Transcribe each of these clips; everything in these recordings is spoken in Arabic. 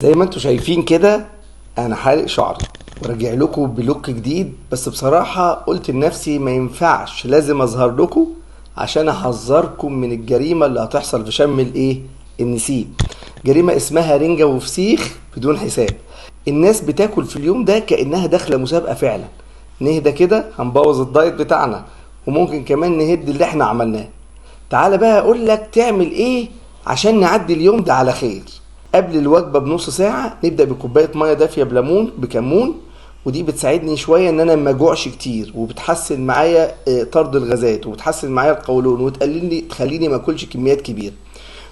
زي ما انتوا شايفين كده، انا حالق شعري وراجع لكم بلوك جديد. بس بصراحة قلت لنفسي ما ينفعش، لازم اظهر لكم عشان احذركم من الجريمة اللي هتحصل في شم النسيم. جريمة اسمها رنجة وفسيخ بدون حساب. الناس بتاكل في اليوم ده كأنها داخلة مسابقة فعلا. نهدى كده، هنبوظ الدايت بتاعنا وممكن كمان نهد اللي احنا عملناه. تعال بقى اقول لك تعمل ايه عشان نعدي اليوم ده على خير. قبل الوجبة بنص ساعة نبدأ بكوباية مية دافية بليمون بكمون، ودي بتساعدني شوية ان انا ما اجوعش كتير، وبتحسن معايا طرد الغازات، وبتحسن معايا القولون، تخليني ما اكلش كميات كبيرة.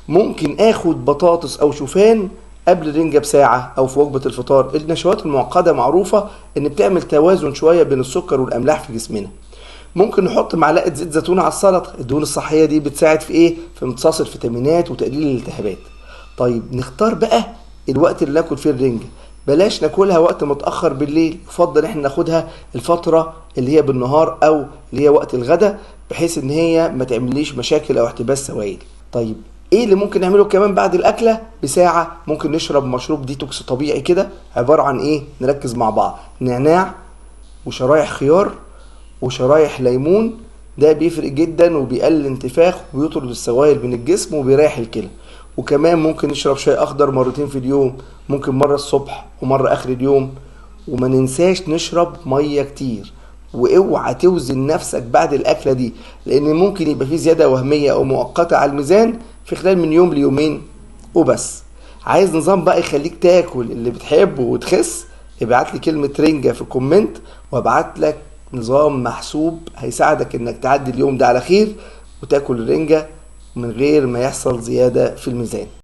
ممكن اخد بطاطس او شوفان قبل الرنجة بساعة او في وجبة الفطار. النشويات المعقدة معروفة ان بتعمل توازن شوية بين السكر والاملاح في جسمنا. ممكن نحط معلقة زيت زيتون على السلطة. الدهون الصحية دي بتساعد في ايه؟ في امتصاص الفيتامينات وتقليل الالتهابات. طيب نختار بقى الوقت اللي ناكل فيه الرنجة. بلاش ناكلها وقت متأخر بالليل، يفضل احنا ناخدها الفترة اللي هي بالنهار او اللي هي وقت الغدا، بحيث ان هي ما تعمليش مشاكل او احتباس سوائل. طيب ايه اللي ممكن نعمله كمان بعد الاكلة بساعة؟ ممكن نشرب مشروب ديتوكس طبيعي كده، عبارة عن ايه؟ نركز مع بعض: نعناع وشرايح خيار وشرايح ليمون. ده بيفرق جدا وبيقلل الانتفاخ وبيطرد السوائل من الجسم وبيريح الكلى. وكمان ممكن نشرب شاي اخضر مرتين في اليوم، ممكن مرة الصبح ومرة اخر اليوم. وما ننساش نشرب مية كتير. واوعى توزن نفسك بعد الاكلة دي، لان ممكن يبقى في زيادة وهمية او مؤقتة على الميزان في خلال من يوم ليومين وبس. عايز نظام بقى يخليك تاكل اللي بتحبه وتخس؟ ابعت لي كلمة رنجة في كومنت وابعت لك نظام محسوب هيساعدك انك تعدي اليوم ده على خير وتاكل الرنجة من غير ما يحصل زيادة في الميزان.